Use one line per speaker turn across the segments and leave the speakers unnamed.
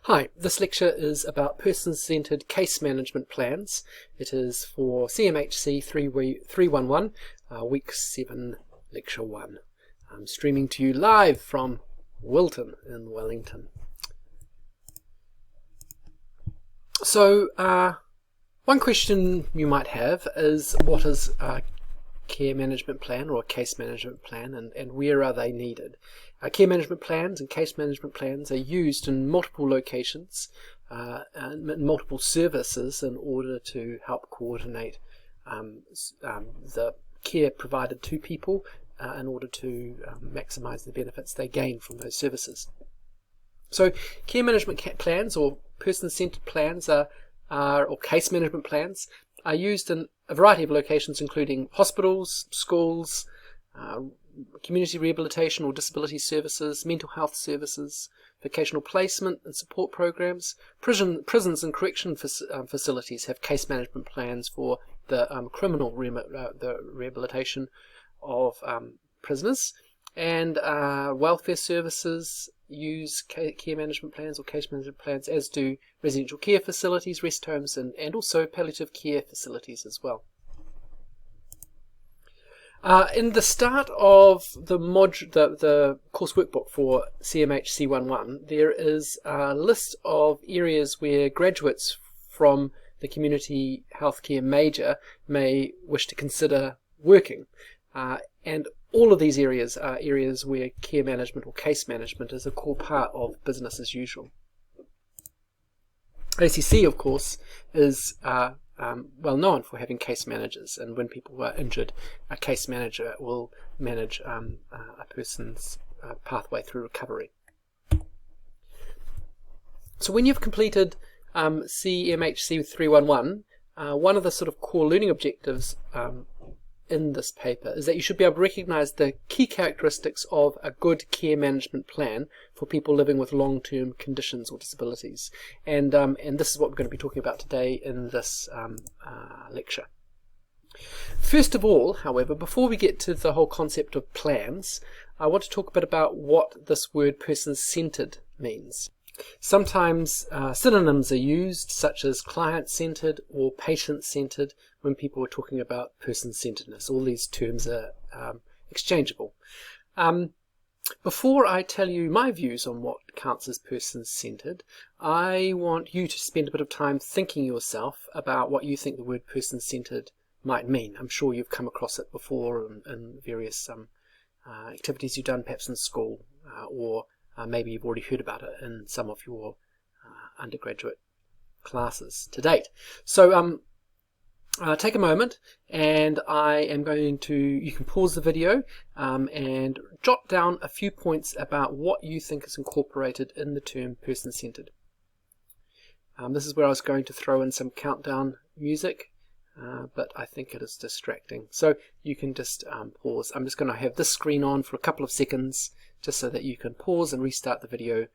Hi, this lecture is about person-centred case management plans. It is for CMHC311, Week 7, Lecture 1. I'm streaming to you live from Wilton in Wellington. So, one question you might have is, what is a care management plan or a case management plan, and where are they needed? Care management plans and case management plans are used in multiple locations and in multiple services in order to help coordinate the care provided to people in order to maximise the benefits they gain from those services. So care management plans or person-centred plans or case management plans are used in a variety of locations, including hospitals, schools, community rehabilitation or disability services, mental health services, vocational placement and support programs. Prisons and correction facilities have case management plans for the criminal rehabilitation of prisoners, and welfare services use care management plans or case management plans, as do residential care facilities, rest homes, and also palliative care facilities as well. In the start of the course workbook for CMHC311, there is a list of areas where graduates from the community healthcare major may wish to consider working. And all of these areas are areas where care management or case management is a core part of business as usual. ACC, of course, is well known for having case managers, and when people are injured, a case manager will manage a person's pathway through recovery. So when you've completed CMHC311, one of the sort of core learning objectives in this paper is that you should be able to recognise the key characteristics of a good care management plan for people living with long-term conditions or disabilities, and this is what we're going to be talking about today in this lecture. First of all, however, before we get to the whole concept of plans, I want to talk a bit about what this word person-centred means. Sometimes synonyms are used, such as client-centred or patient-centred, when people are talking about person-centredness. All these terms are exchangeable. Before I tell you my views on what counts as person-centred, I want you to spend a bit of time thinking yourself about what you think the word person-centred might mean. I'm sure you've come across it before in various activities you've done, perhaps in school, or maybe you've already heard about it in some of your undergraduate classes to date. So take a moment, and I am going to, you can pause the video and jot down a few points about what you think is incorporated in the term person-centred. This is where I was going to throw in some countdown music, but I think it is distracting. So you can just pause. I'm just going to have this screen on for a couple of seconds, just so that you can pause and restart the video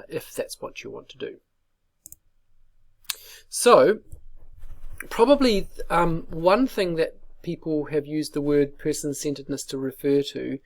if that's what you want to do. So, probably one thing that people have used the word person-centredness to refer to,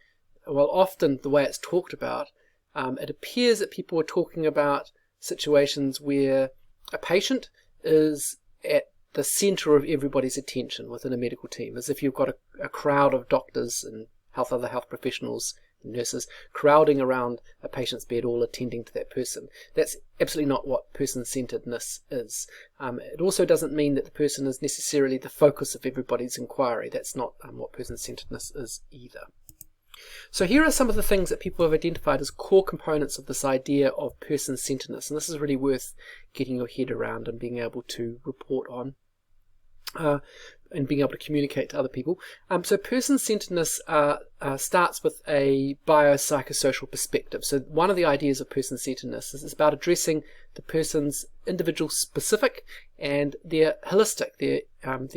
well, often the way it's talked about, it appears that people are talking about situations where a patient is at the centre of everybody's attention within a medical team, as if you've got a crowd of doctors and other health professionals, nurses, crowding around a patient's bed, all attending to that person. That's absolutely not what person-centredness is. It also doesn't mean that the person is necessarily the focus of everybody's inquiry. That's not what person-centredness is either. So here are some of the things that people have identified as core components of this idea of person-centredness, and this is really worth getting your head around and being able to report on. And being able to communicate to other people. So person-centredness starts with a biopsychosocial perspective. So one of the ideas of person-centredness is about addressing the person's individual specific and their holistic, their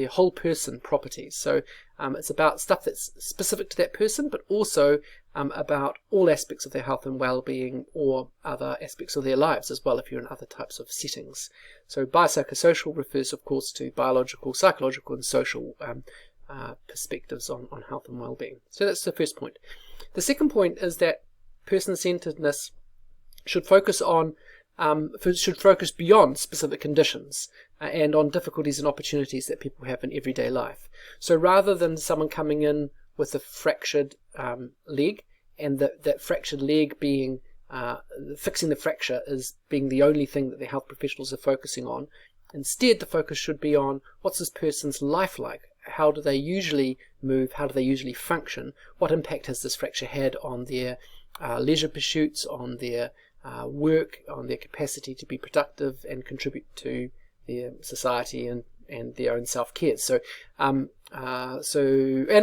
whole person properties. So it's about stuff that's specific to that person, but also about all aspects of their health and well-being, or other aspects of their lives as well if you're in other types of settings. So biopsychosocial refers, of course, to biological, psychological and social perspectives on health and well-being. So that's the first point. The second point is that person-centredness should focus on should focus beyond specific conditions and on difficulties and opportunities that people have in everyday life. So rather than someone coming in with a fractured leg, and that fractured leg being fixing the fracture as being the only thing that the health professionals are focusing on, instead the focus should be on what's this person's life like. How do they usually move? How do they usually function? What impact has this fracture had on their leisure pursuits, on their work, on their capacity to be productive and contribute to their society and their own self-care. So, and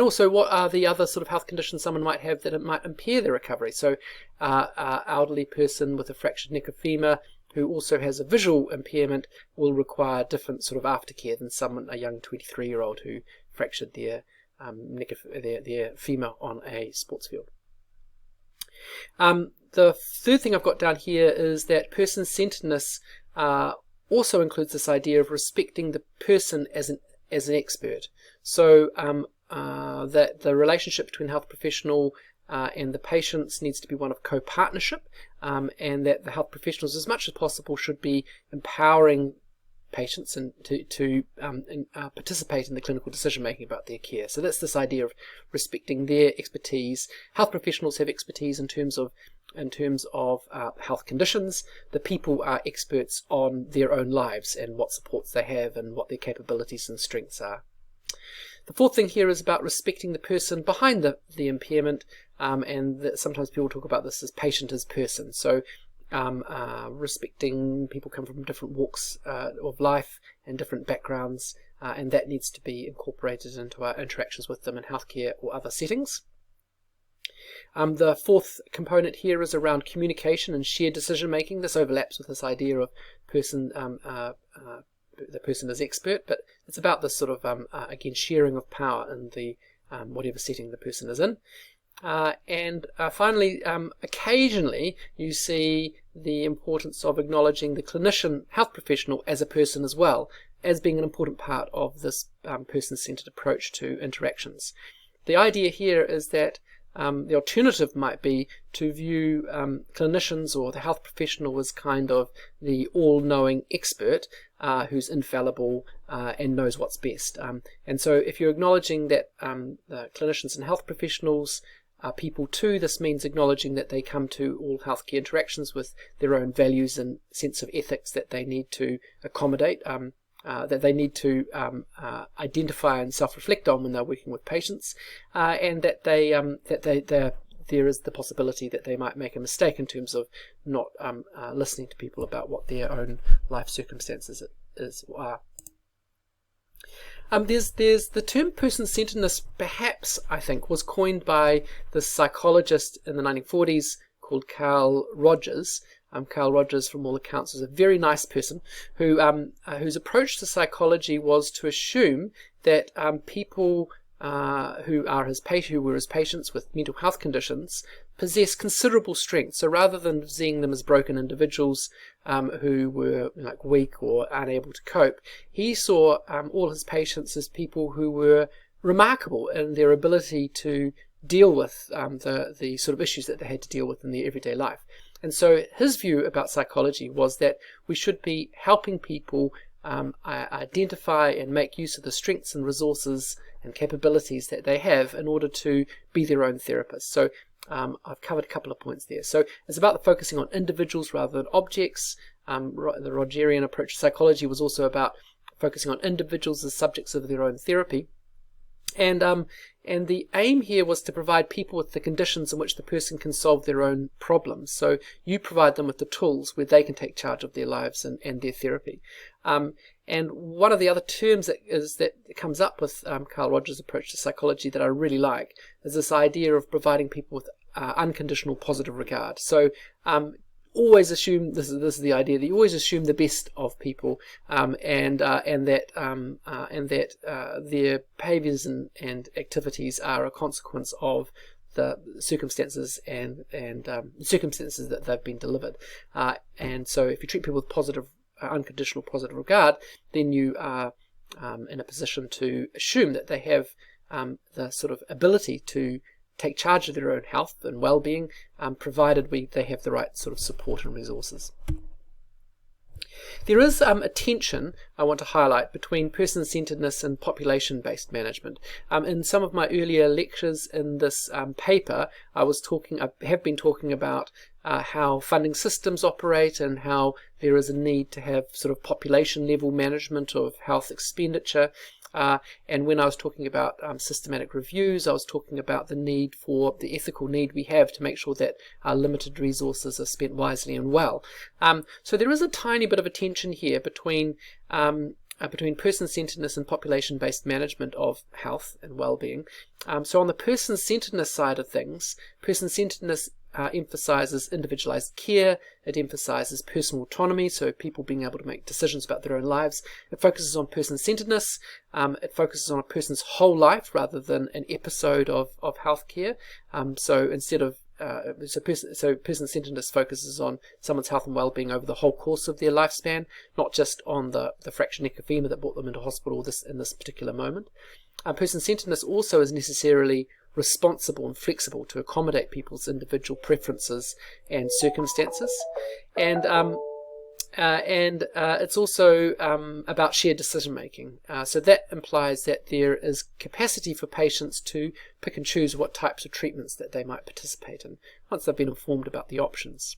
also what are the other sort of health conditions someone might have that it might impair their recovery. So, elderly person with a fractured neck or femur who also has a visual impairment will require different sort of aftercare than a young 23-year-old who fractured their their femur on a sports field. The third thing I've got down here is that person-centredness also includes this idea of respecting the person as an expert. So that the relationship between health professional and the patients needs to be one of co-partnership, and that the health professionals, as much as possible, should be empowering patients and to participate in the clinical decision making about their care. So that's this idea of respecting their expertise. Health professionals have expertise in terms of health conditions. The people are experts on their own lives and what supports they have and what their capabilities and strengths are. The fourth thing here is about respecting the person behind the impairment, and that sometimes people talk about this as patient as person. So respecting people come from different walks of life and different backgrounds, and that needs to be incorporated into our interactions with them in healthcare or other settings. The fourth component here is around communication and shared decision making. This overlaps with this idea of the person is expert, but it's about this sort of again sharing of power in the whatever setting the person is in. And finally, occasionally you see the importance of acknowledging the clinician, health professional, as a person as well, as being an important part of this person-centered approach to interactions. The idea here is that the alternative might be to view clinicians or the health professional as kind of the all-knowing expert who's infallible and knows what's best. And so if you're acknowledging that the clinicians and health professionals are people too, this means acknowledging that they come to all healthcare interactions with their own values and sense of ethics that they need to accommodate, that they need to identify and self-reflect on when they're working with patients, and that there is the possibility that they might make a mistake in terms of not listening to people about what their own life circumstances are. There's the term person-centeredness, perhaps, I think, was coined by the psychologist in the 1940s called Carl Rogers. Carl Rogers, from all accounts, was a very nice person who whose approach to psychology was to assume that people who were his patients with mental health conditions possess considerable strength. So rather than seeing them as broken individuals who were like weak or unable to cope, he saw all his patients as people who were remarkable in their ability to deal with the sort of issues that they had to deal with in their everyday life. And so his view about psychology was that we should be helping people identify and make use of the strengths and resources and capabilities that they have in order to be their own therapist. So I've covered a couple of points there. So it's about the focusing on individuals rather than objects. The Rogerian approach to psychology was also about focusing on individuals as subjects of their own therapy. And the aim here was to provide people with the conditions in which the person can solve their own problems. So you provide them with the tools where they can take charge of their lives and their therapy. And one of the other terms that comes up with Carl Rogers' approach to psychology that I really like is this idea of providing people with unconditional positive regard. So always assume, this is the idea, that you always assume the best of people, and that their behaviours and activities are a consequence of the circumstances and circumstances that they've been delivered. And so if you treat people with positive, unconditional positive regard, then you are in a position to assume that they have the sort of ability to take charge of their own health and well-being, provided they have the right sort of support and resources. There is a tension I want to highlight between person-centredness and population-based management. In some of my earlier lectures in this paper, I have been talking about how funding systems operate and how there is a need to have sort of population-level management of health expenditure. And when I was talking about systematic reviews, I was talking about the ethical need we have to make sure that our limited resources are spent wisely and well. So there is a tiny bit of a tension here between person-centredness and population-based management of health and well-being. So on the person-centredness side of things, person-centredness emphasizes individualized care. It emphasizes personal autonomy, so people being able to make decisions about their own lives. It focuses on person-centeredness. It focuses on a person's whole life rather than an episode of healthcare. So instead of person-centeredness focuses on someone's health and well-being over the whole course of their lifespan, not just on the fracture neck of femur that brought them into hospital in this particular moment. Person-centeredness also is necessarily responsible and flexible to accommodate people's individual preferences and circumstances, and it's also about shared decision making. So that implies that there is capacity for patients to pick and choose what types of treatments that they might participate in once they've been informed about the options.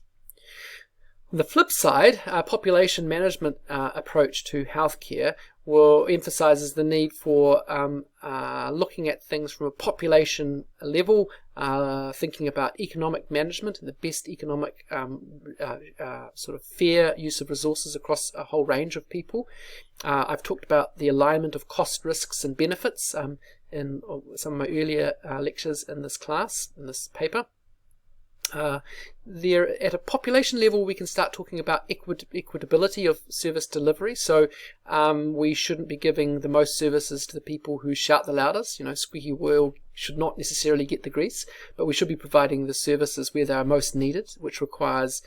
On the flip side, our population management approach to healthcare emphasizes the need for looking at things from a population level, thinking about economic management and the best economic sort of fair use of resources across a whole range of people. I've talked about the alignment of cost, risks and benefits in some of my earlier lectures in this class, in this paper. At a population level, we can start talking about equitability of service delivery. So we shouldn't be giving the most services to the people who shout the loudest. Squeaky wheel should not necessarily get the grease, but we should be providing the services where they are most needed, which requires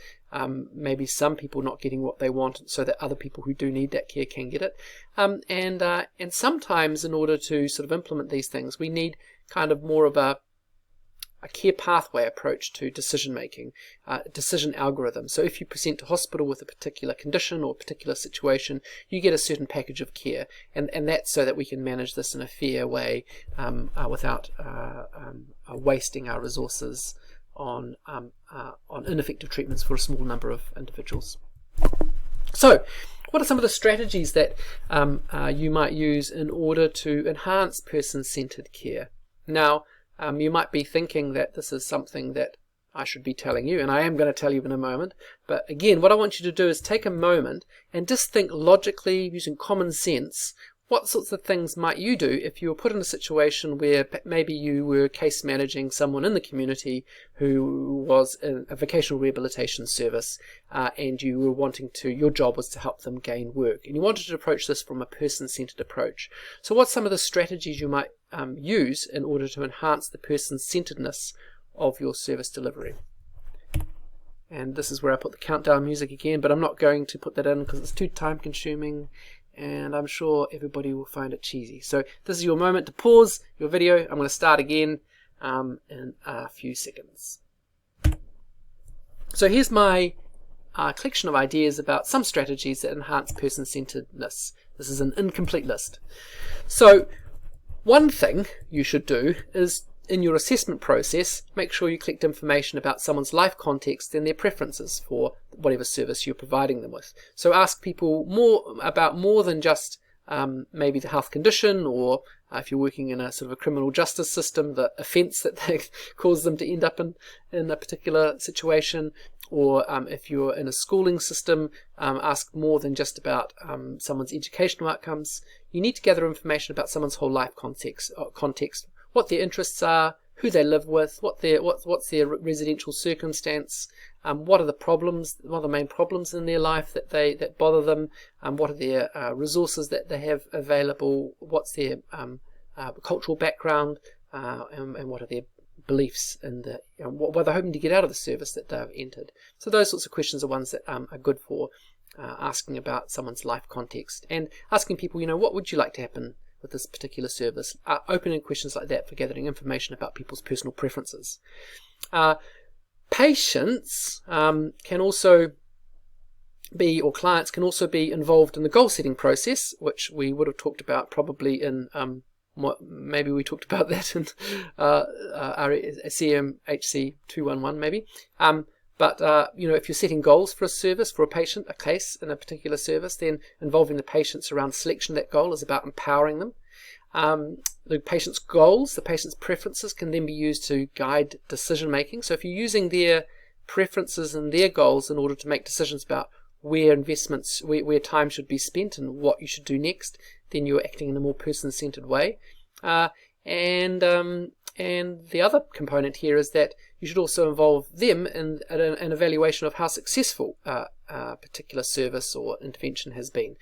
maybe some people not getting what they want so that other people who do need that care can get it. And sometimes in order to sort of implement these things, we need kind of more of a care pathway approach to decision making, decision algorithm. So if you present to hospital with a particular condition or a particular situation, you get a certain package of care, and that's so that we can manage this in a fair way without wasting our resources on ineffective treatments for a small number of individuals. So what are some of the strategies that you might use in order to enhance person-centered care? Now, you might be thinking that this is something that I should be telling you, and I am going to tell you in a moment. But again, what I want you to do is take a moment and just think logically, using common sense, what sorts of things might you do if you were put in a situation where maybe you were case managing someone in the community who was in a vocational rehabilitation service, and you were your job was to help them gain work, and you wanted to approach this from a person-centered approach. So what's some of the strategies you might use in order to enhance the person-centeredness of your service delivery? And this is where I put the countdown music again, but I'm not going to put that in because it's too time consuming and I'm sure everybody will find it cheesy. So this is your moment to pause your video. I'm going to start again in a few seconds. So here's my collection of ideas about some strategies that enhance person-centeredness. This is an incomplete list. So one thing you should do is, in your assessment process, make sure you collect information about someone's life context and their preferences for whatever service you're providing them with. So ask people more than just maybe the health condition, or if you're working in a sort of a criminal justice system, the offence that they cause them to end up in a particular situation, or if you're in a schooling system, ask more than just about someone's educational outcomes. You need to gather information about someone's whole life context, what their interests are, who they live with, what's their residential circumstance, what are the problems, what are the main problems in their life that bother them, what are their resources that they have available, what's their cultural background, and what are their beliefs and what they're hoping to get out of the service that they've entered. So those sorts of questions are ones that are good for asking about someone's life context, and asking people, what would you like to happen with this particular service? Opening questions like that for gathering information about people's personal preferences. Patients can also or clients can also be involved in the goal setting process, which we would have talked about probably in maybe we talked about that in CMHC311 maybe. But if you're setting goals for a service, for a patient, a case in a particular service, then involving the patients around selection of that goal is about empowering them. The patient's goals, the patient's preferences can then be used to guide decision making. So if you're using their preferences and their goals in order to make decisions about where investments, where time should be spent and what you should do next, then you're acting in a more person-centered way. And the other component here is that you should also involve them in an evaluation of how successful a particular service or intervention has been.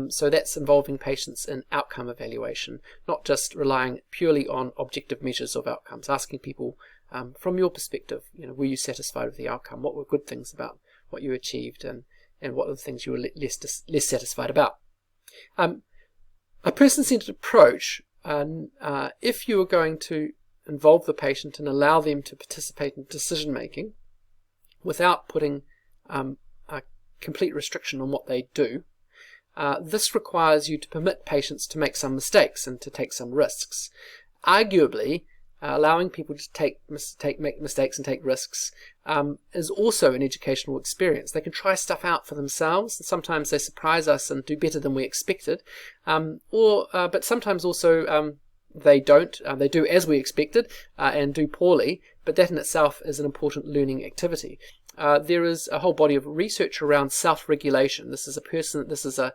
So that's involving patients in outcome evaluation, not just relying purely on objective measures of outcomes, asking people from your perspective, were you satisfied with the outcome? What were good things about what you achieved, and what are the things you were less satisfied about? A person-centered approach, if you are going to involve the patient and allow them to participate in decision making without putting a complete restriction on what they do, this requires you to permit patients to make some mistakes and to take some risks. Arguably, allowing people to make mistakes and take risks is also an educational experience. They can try stuff out for themselves, and sometimes they surprise us and do better than we expected, but sometimes also they don't. They do as we expected and do poorly, but that in itself is an important learning activity. There is a whole body of research around self-regulation. This is a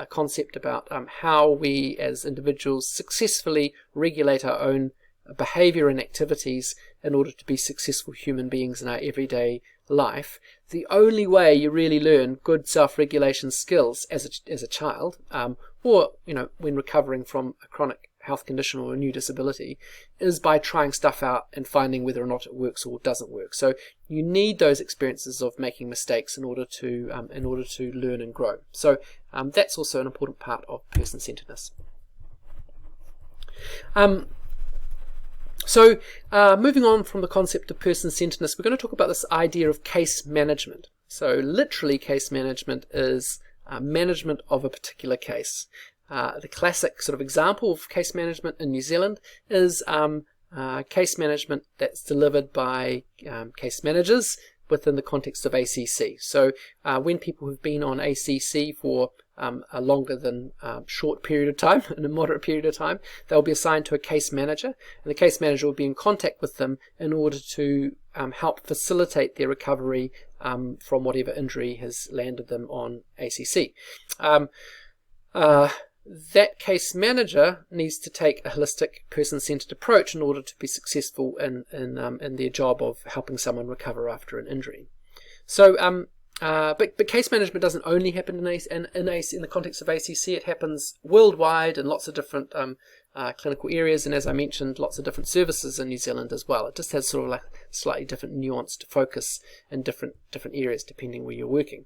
concept about how we as individuals successfully regulate our own behavior and activities in order to be successful human beings in our everyday life. The only way you really learn good self-regulation skills as a child, or when recovering from a chronic health condition or a new disability, is by trying stuff out and finding whether or not it works or doesn't work. So you need those experiences of making mistakes in order to learn and grow. So that's also an important part of person-centeredness. So moving on from the concept of person-centeredness, we're going to talk about this idea of case management. So literally, case management is management of a particular case. The classic sort of example of case management in New Zealand is case management that's delivered by case managers within the context of ACC. So when people have been on ACC for a longer than short period of time, in a moderate period of time, they'll be assigned to a case manager, and the case manager will be in contact with them in order to help facilitate their recovery from whatever injury has landed them on ACC. That case manager needs to take a holistic, person-centered approach in order to be successful in their job of helping someone recover after an injury. So, but case management doesn't only happen in the context of ACC. It happens worldwide in lots of different clinical areas, and as I mentioned, lots of different services in New Zealand as well. It just has sort of like slightly different nuanced focus in different areas depending where you're working.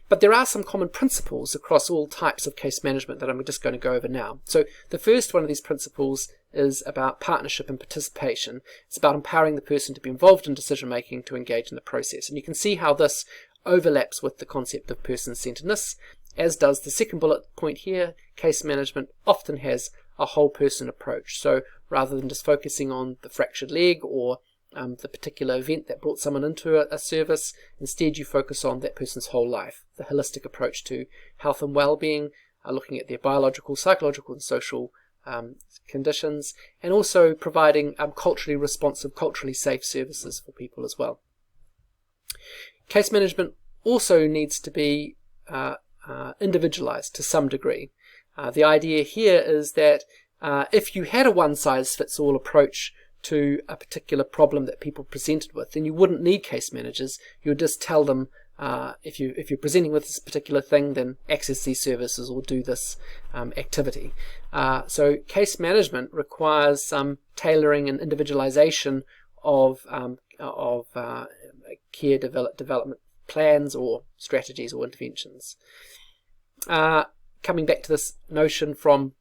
But there are some common principles across all types of case management that I'm just going to go over now. So the first one of these principles is about partnership and participation. It's about empowering the person to be involved in decision making, to engage in the process. And you can see how this overlaps with the concept of person-centeredness, as does the second bullet point here. Case management often has a whole person approach. So rather than just focusing on the fractured leg or the particular event that brought someone into a service, instead you focus on that person's whole life, the holistic approach to health and well-being, looking at their biological, psychological and social conditions, and also providing culturally responsive, culturally safe services for people as well. Case management also needs to be individualized to some degree. The idea here is that if you had a one-size-fits-all approach to a particular problem that people presented with, then you wouldn't need case managers. You would just tell them, if you're presenting with this particular thing, then access these services or do this activity. So case management requires some tailoring and individualization of care development plans or strategies or interventions. Coming back to this notion from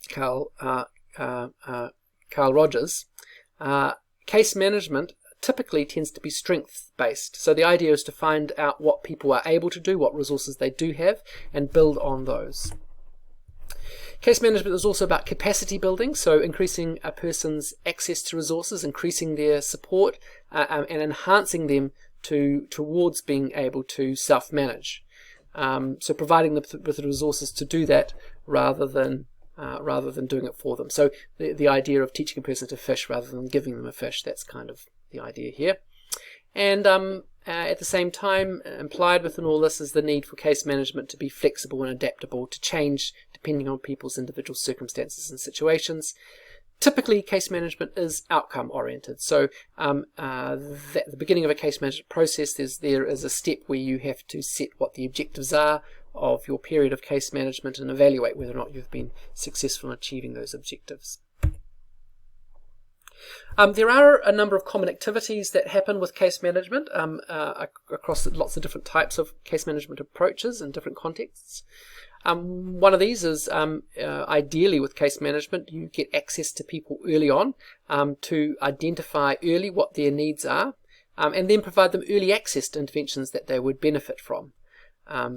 Carl Rogers, case management typically tends to be strength-based. So the idea is to find out what people are able to do, what resources they do have, and build on those. Case management is also about capacity building, so increasing a person's access to resources, increasing their support, and enhancing them towards being able to self-manage. So providing them with the resources to do that rather than doing it for them. So the idea of teaching a person to fish rather than giving them a fish, that's kind of the idea here. And at the same time, implied within all this is the need for case management to be flexible and adaptable to change depending on people's individual circumstances and situations. Typically, case management is outcome oriented. So at the beginning of a case management process, there is a step where you have to set what the objectives are of your period of case management and evaluate whether or not you've been successful in achieving those objectives. There are a number of common activities that happen with case management across lots of different types of case management approaches in different contexts. One of these is ideally with case management, you get access to people early on to identify early what their needs are and then provide them early access to interventions that they would benefit from.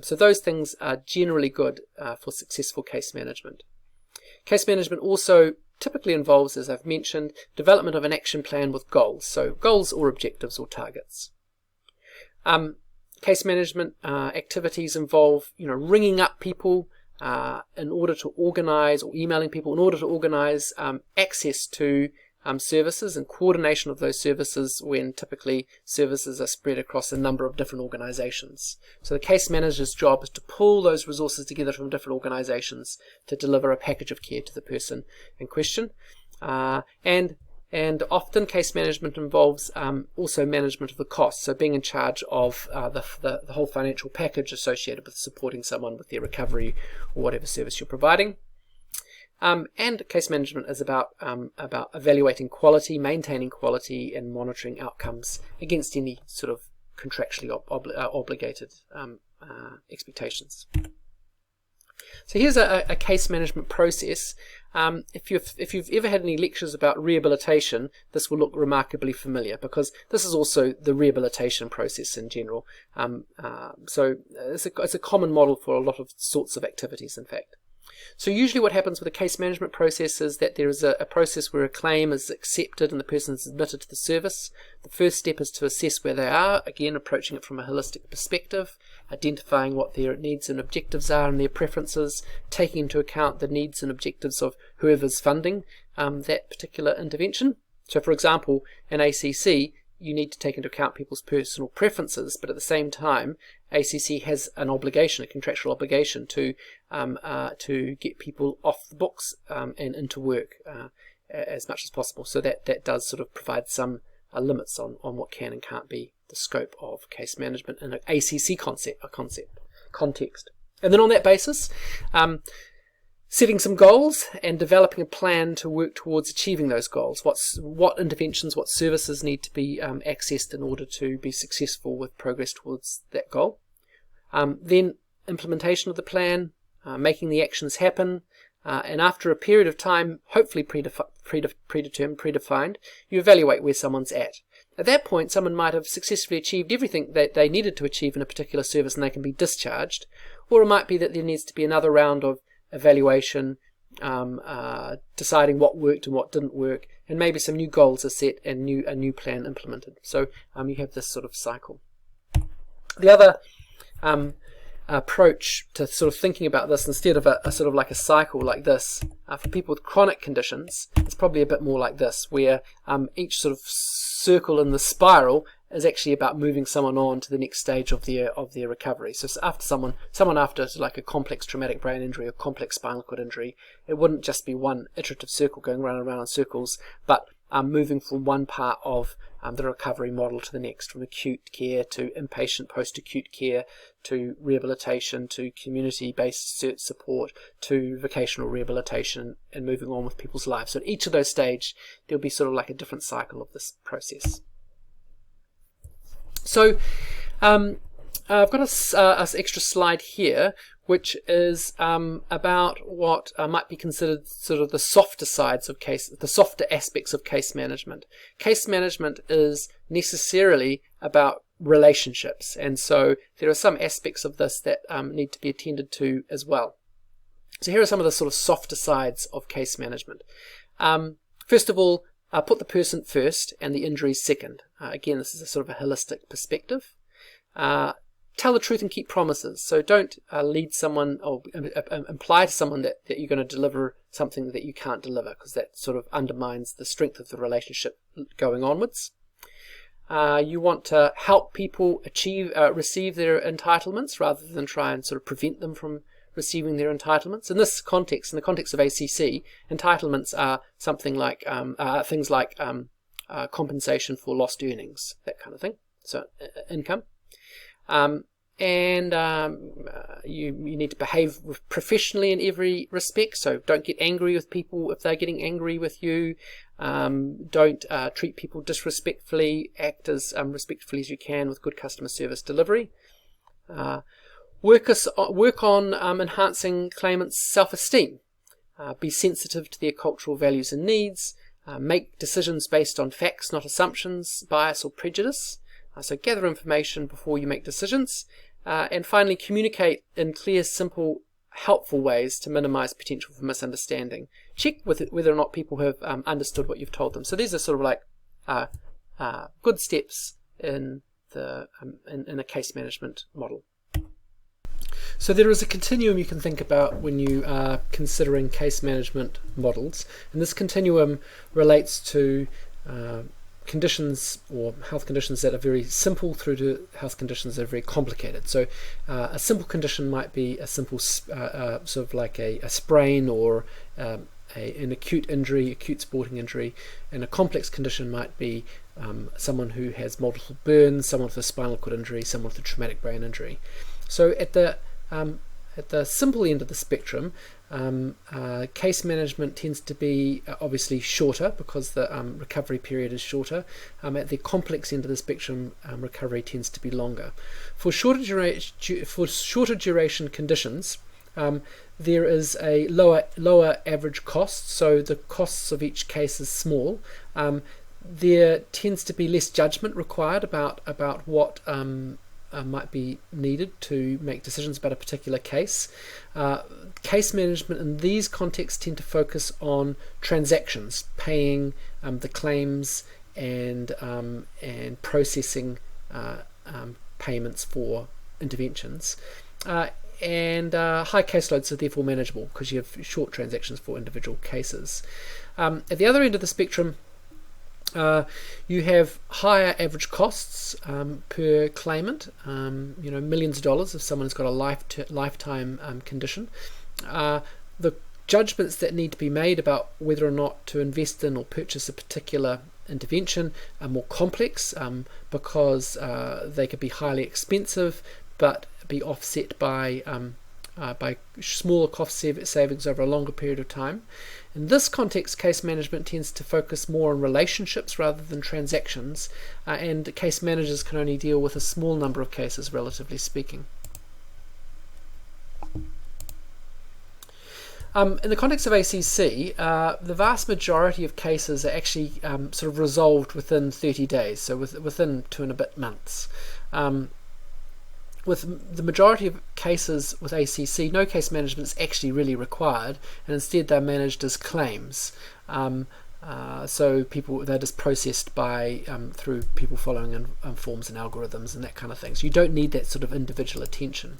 So those things are generally good for successful case management. Case management also typically involves, as I've mentioned, development of an action plan with goals, so goals or objectives or targets. Case management activities involve, ringing up people in order to organise, or emailing people in order to organise access to services and coordination of those services when typically services are spread across a number of different organisations. So the case manager's job is to pull those resources together from different organisations to deliver a package of care to the person in question. And often case management involves also management of the costs, so being in charge of the whole financial package associated with supporting someone with their recovery or whatever service you're providing. And case management is about evaluating quality, maintaining quality, and monitoring outcomes against any sort of contractually obligated expectations. So here's a case management process. If you've ever had any lectures about rehabilitation, this will look remarkably familiar because this is also the rehabilitation process in general. So it's a common model for a lot of sorts of activities, in fact. So usually what happens with a case management process is that there is a process where a claim is accepted and the person is admitted to the service. The first step is to assess where they are, again approaching it from a holistic perspective, identifying what their needs and objectives are and their preferences, taking into account the needs and objectives of whoever's funding that particular intervention. So for example, in ACC, you need to take into account people's personal preferences, but at the same time, ACC has an obligation, a contractual obligation to get people off the books and into work as much as possible. So that does sort of provide some limits on what can and can't be the scope of case management in an ACC context. And then on that basis, setting some goals and developing a plan to work towards achieving those goals. What interventions, what services need to be accessed in order to be successful with progress towards that goal. Then implementation of the plan, making the actions happen, and after a period of time, hopefully predefined, you evaluate where someone's at. At that point, someone might have successfully achieved everything that they needed to achieve in a particular service and they can be discharged, or it might be that there needs to be another round of evaluation, deciding what worked and what didn't work, and maybe some new goals are set and a new plan implemented. So you have this sort of cycle. The other approach to sort of thinking about this, instead of a sort of like a cycle like this, for people with chronic conditions, it's probably a bit more like this, where each sort of circle in the spiral is actually about moving someone on to the next stage of their recovery. So after someone after like a complex traumatic brain injury or complex spinal cord injury, it wouldn't just be one iterative circle going round and round in circles, but moving from one part of the recovery model to the next, from acute care to inpatient post-acute care to rehabilitation to community-based support to vocational rehabilitation, and moving on with people's lives. So at each of those stages, there'll be sort of like a different cycle of this process. So I've got a extra slide here, which is about what might be considered sort of the softer sides of the softer aspects of case management. Case management is necessarily about relationships, and so there are some aspects of this that need to be attended to as well. So here are some of the sort of softer sides of case management. First of all, put the person first and the injuries second. Again, this is a sort of a holistic perspective. Tell the truth and keep promises. So don't lead someone or imply to someone that you're going to deliver something that you can't deliver, because that sort of undermines the strength of the relationship going onwards. You want to help people receive their entitlements rather than try and sort of prevent them from receiving their entitlements. In this context, in the context of ACC, entitlements are something like things like compensation for lost earnings, that kind of thing. So income. You need to behave professionally in every respect, so don't get angry with people if they're getting angry with you. Don't treat people disrespectfully. Act as respectfully as you can with good customer service delivery. Work on enhancing claimants' self-esteem. Be sensitive to their cultural values and needs. Make decisions based on facts, not assumptions, bias or prejudice. So gather information before you make decisions. And finally, communicate in clear, simple, helpful ways to minimize potential for misunderstanding. Check whether or not people have understood what you've told them. So these are sort of like good steps in a case management model. So there is a continuum you can think about when you are considering case management models, and this continuum relates to conditions or health conditions that are very simple through to health conditions that are very complicated. So a simple condition might be a simple sort of like a sprain or an acute injury, acute sporting injury, and a complex condition might be someone who has multiple burns, someone with a spinal cord injury, someone with a traumatic brain injury. So at the simple end of the spectrum, case management tends to be obviously shorter because the recovery period is shorter. At the complex end of the spectrum, recovery tends to be longer. For shorter duration conditions, there is a lower average cost, so the costs of each case is small. There tends to be less judgment required about what might be needed to make decisions about a particular case. Case management in these contexts tend to focus on transactions, paying the claims and processing payments for interventions. And high caseloads are therefore manageable because you have short transactions for individual cases. At the other end of the spectrum, you have higher average costs per claimant, millions of dollars if someone's got a lifetime condition. The judgments that need to be made about whether or not to invest in or purchase a particular intervention are more complex because they could be highly expensive but be offset by smaller cost savings over a longer period of time. In this context, case management tends to focus more on relationships rather than transactions, and case managers can only deal with a small number of cases, relatively speaking. In the context of ACC, the vast majority of cases are actually sort of resolved within 30 days, so within 2 and a bit months. With the majority of cases with ACC, no case management is actually really required, and instead they're managed as claims. So they're just processed by through people following forms and algorithms and that kind of thing. So you don't need that sort of individual attention.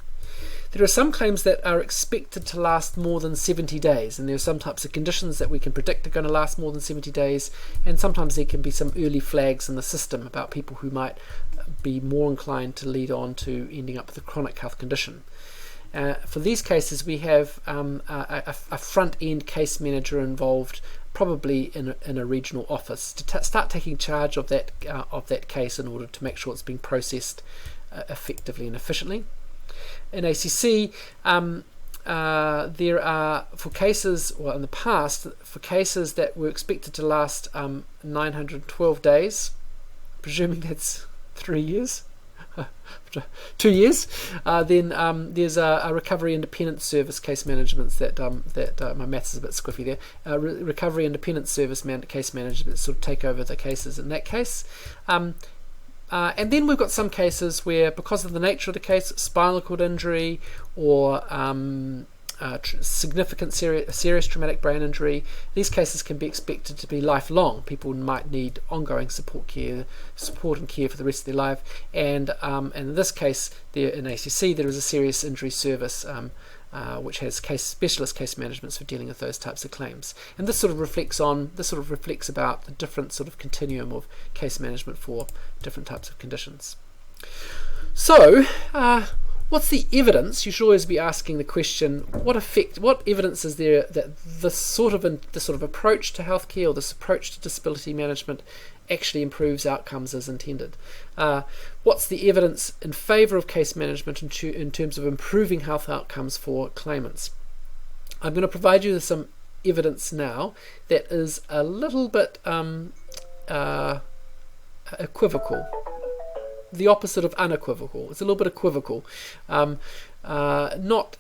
There are some claims that are expected to last more than 70 days, and there are some types of conditions that we can predict are going to last more than 70 days, and sometimes there can be some early flags in the system about people who might be more inclined to lead on to ending up with a chronic health condition. For these cases, we have a front-end case manager involved, probably in a regional office, to start taking charge of that case in order to make sure it's being processed effectively and efficiently. In ACC, there are, for cases, well, in the past, for cases that were expected to last 912 days, presuming that's 3 years, 2 years. Then there's a recovery independent service case management my maths is a bit squiffy there. Recovery independent service case management sort of take over the cases in that case. And then we've got some cases where, because of the nature of the case, spinal cord injury or significant serious traumatic brain injury, these cases can be expected to be lifelong. People might need ongoing support and care for the rest of their life. And in this case, there in ACC, there is a serious injury service which has specialist case managements for dealing with those types of claims. And this sort of reflects about the different sort of continuum of case management for different types of conditions. So, what's the evidence? You should always be asking the question: what evidence is there that this sort of approach to healthcare, or this approach to disability management, actually improves outcomes as intended? What's the evidence in favour of case management in terms of improving health outcomes for claimants? I'm going to provide you with some evidence now that is a little bit equivocal. The opposite of unequivocal. It's a little bit equivocal. Not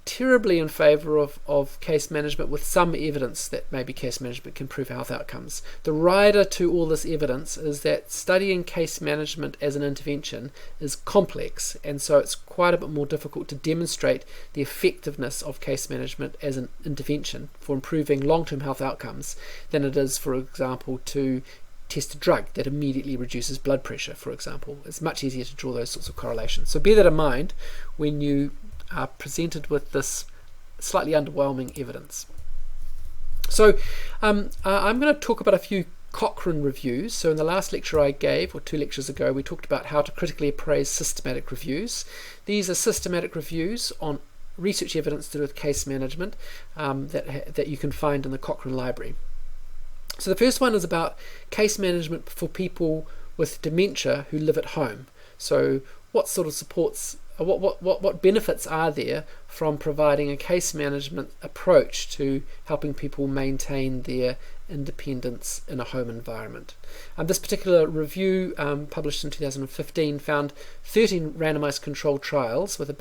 terribly in favour of case management, with some evidence that maybe case management can improve health outcomes. The rider to all this evidence is that studying case management as an intervention is complex, and so it's quite a bit more difficult to demonstrate the effectiveness of case management as an intervention for improving long-term health outcomes than it is, for example, to test a drug that immediately reduces blood pressure, for example. It's much easier to draw those sorts of correlations. So bear that in mind when you are presented with this slightly underwhelming evidence. So I'm going to talk about a few Cochrane reviews. So in the last lecture I gave, or 2 lectures ago, we talked about how to critically appraise systematic reviews. These are systematic reviews on research evidence to do with case management that you can find in the Cochrane Library. So the first one is about case management for people with dementia who live at home. So what sort of supports, what benefits are there from providing a case management approach to helping people maintain their independence in a home environment? This particular review, published in 2015, found 13 randomized controlled trials with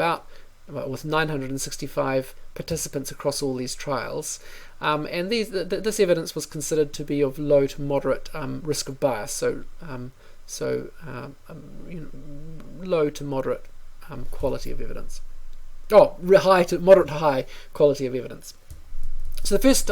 965 participants across all these trials, and this evidence was considered to be of low to moderate risk of bias, so low to moderate quality of evidence. Moderate to high quality of evidence. So the first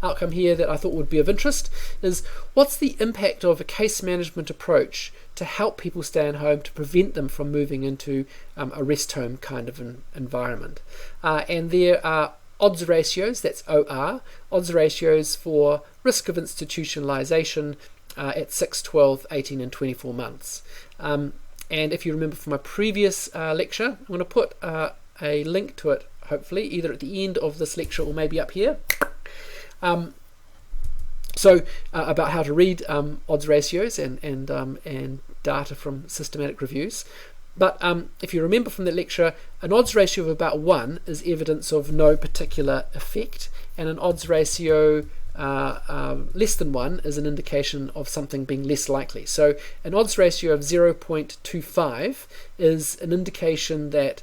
outcome here that I thought would be of interest is: what's the impact of a case management approach to help people stay at home, to prevent them from moving into a rest home kind of an environment? And there are odds ratios, that's OR, odds ratios for risk of institutionalization at 6, 12, 18 and 24 months. And if you remember from my previous lecture, I'm going to put a link to it, hopefully, either at the end of this lecture or maybe up here. About how to read odds ratios and data from systematic reviews. But if you remember from that lecture, an odds ratio of about 1 is evidence of no particular effect, and an odds ratio less than 1 is an indication of something being less likely. So an odds ratio of 0.25 is an indication that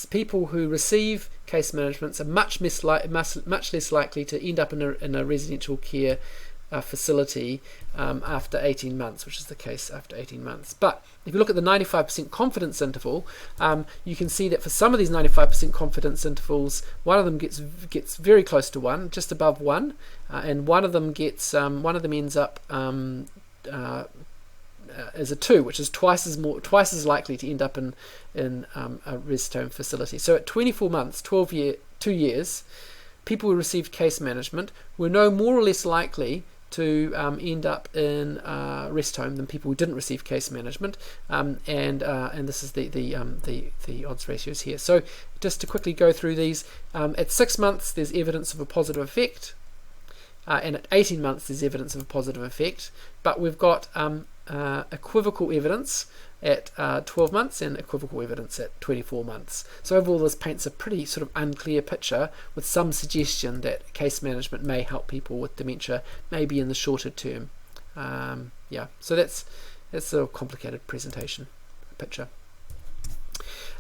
people who receive case managements are much less likely to end up in a residential care facility after 18 months, which is the case after 18 months. But if you look at the 95% confidence interval, you can see that for some of these 95% confidence intervals, one of them gets very close to 1, just above 1, and one of them ends up as a 2, which is twice as likely to end up in a rest home facility. So at 24 months, 2 years, people who received case management were no more or less likely to end up in a rest home than people who didn't receive case management, and this is the odds ratios here. So just to quickly go through these, at 6 months there's evidence of a positive effect, and at 18 months there's evidence of a positive effect, but we've got equivocal evidence at 12 months and equivocal evidence at 24 months. So overall this paints a pretty sort of unclear picture, with some suggestion that case management may help people with dementia, maybe in the shorter term. So that's it's a complicated presentation picture.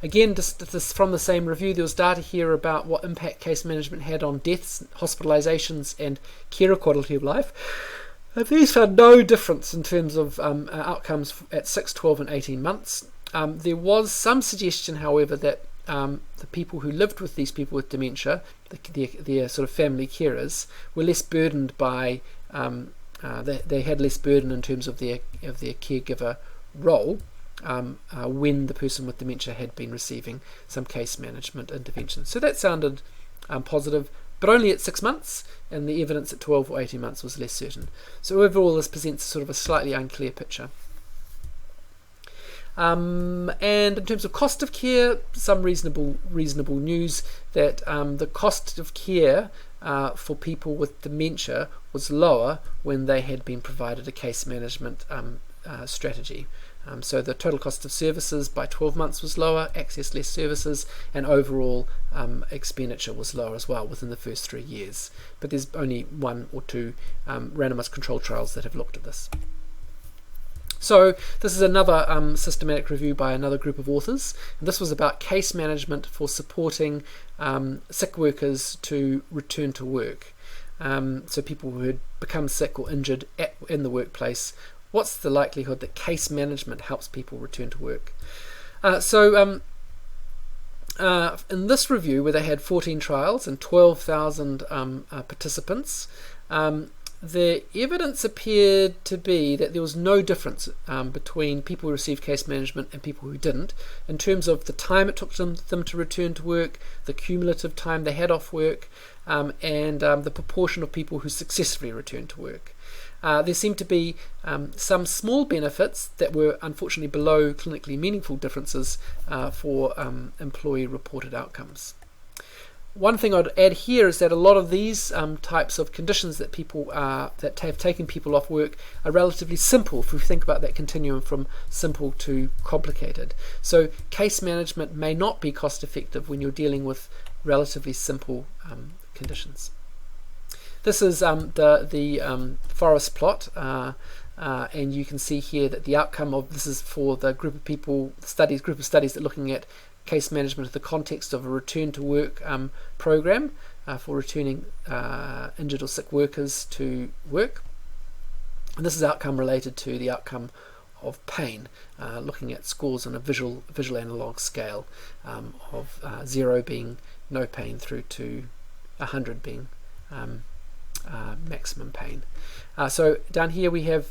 Again, just from the same review, there was data here about what impact case management had on deaths, hospitalizations, and carer quality of life. These found no difference in terms of outcomes at 6, 12, and 18 months. There was some suggestion, however, that the people who lived with these people with dementia, their sort of family carers, were less burdened by, they had less burden in terms of their caregiver role when the person with dementia had been receiving some case management intervention. So that sounded positive, but only at 6 months, and the evidence at 12 or 18 months was less certain. So overall, this presents sort of a slightly unclear picture. And in terms of cost of care, some reasonable news that the cost of care for people with dementia was lower when they had been provided a case management strategy. So the total cost of services by 12 months was lower, access less services, and overall expenditure was lower as well within the first 3 years. But there's only 1 or 2 randomized controlled trials that have looked at this. So this is another systematic review by another group of authors. And this was about case management for supporting sick workers to return to work. So people who had become sick or injured in the workplace. What's the likelihood that case management helps people return to work? In this review, where they had 14 trials and 12,000 participants, the evidence appeared to be that there was no difference between people who received case management and people who didn't, in terms of the time it took them to return to work, the cumulative time they had off work, and the proportion of people who successfully returned to work. There seemed to be some small benefits that were unfortunately below clinically meaningful differences for employee-reported outcomes. One thing I'd add here is that a lot of these types of conditions that that have taken people off work are relatively simple, if we think about that continuum from simple to complicated. So case management may not be cost effective when you're dealing with relatively simple conditions. This is the forest plot, and you can see here that the outcome of this is for the group of studies that are looking at case management in the context of a return to work program for returning injured or sick workers to work. And this is outcome related to the outcome of pain, looking at scores on a visual analog scale of 0 being no pain through to 100 being maximum pain. So down here we have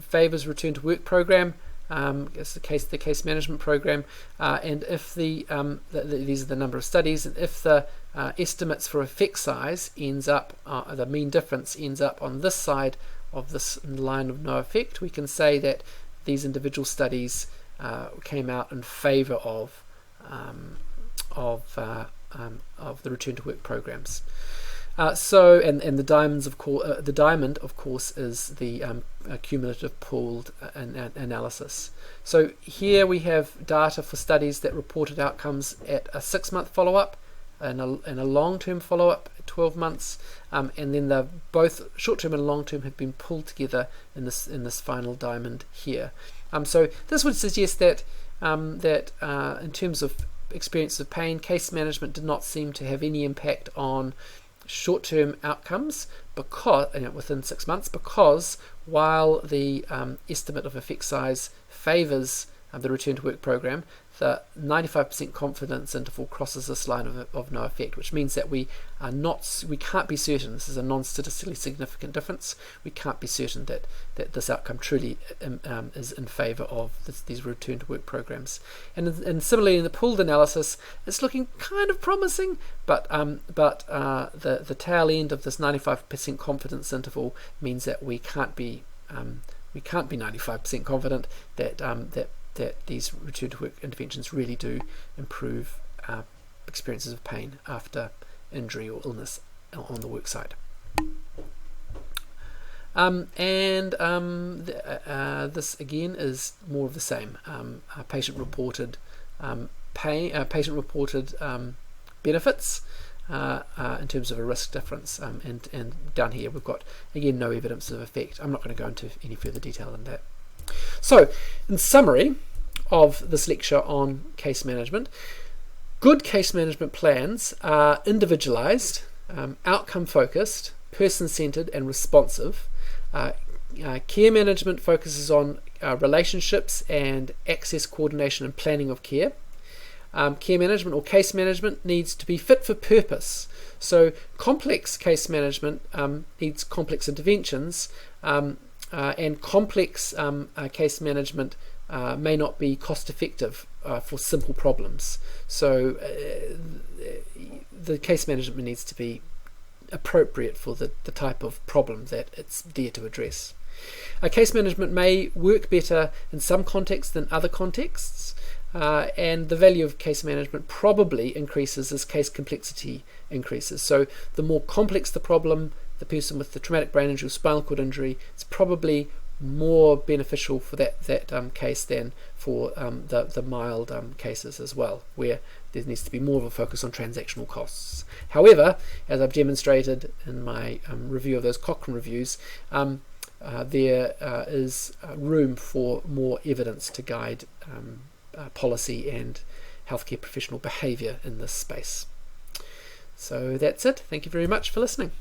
favours return to work program. It's the case management program, and if these are the number of studies, and if the estimates for effect size ends up, the mean difference ends up on this side of this line of no effect, we can say that these individual studies came out in favour of the return to work programs. And the diamonds, the diamond, of course, is the cumulative pooled analysis. So here we have data for studies that reported outcomes at a 6-month follow-up and a long-term follow-up at 12 months, and then both short-term and long-term have been pulled together in this final diamond here. So this would suggest that in terms of experience of pain, case management did not seem to have any impact on short-term outcomes within 6 months, because while the estimate of effect size favours the return to work program, the 95% confidence interval crosses this line of no effect, which means that we can't be certain. This is a non-statistically significant difference. We can't be certain that this outcome truly is in favour of these return to work programs. And similarly in the pooled analysis, it's looking kind of promising, but the tail end of this 95% confidence interval means that we can't be 95% confident that these return to work interventions really do improve experiences of pain after injury or illness on the work site. This again is more of the same. Patient-reported pain, patient-reported benefits in terms of a risk difference, and down here we've got again no evidence of effect. I'm not going to go into any further detail than that. So, in summary of this lecture on case management, good case management plans are individualized, outcome focused, person-centered and responsive. Care management focuses on relationships and access, coordination and planning of care. Care management or case management needs to be fit for purpose. So complex case management needs complex interventions, and complex case management may not be cost effective for simple problems. So the case management needs to be appropriate for the type of problem that it's there to address. Case management may work better in some contexts than other contexts, and the value of case management probably increases as case complexity increases. So the more complex the problem, the person with the traumatic brain injury or spinal cord injury, it's probably more beneficial for that case than for the mild cases as well, where there needs to be more of a focus on transactional costs. However, as I've demonstrated in my review of those Cochrane reviews, there is room for more evidence to guide policy and healthcare professional behaviour in this space. So that's it. Thank you very much for listening.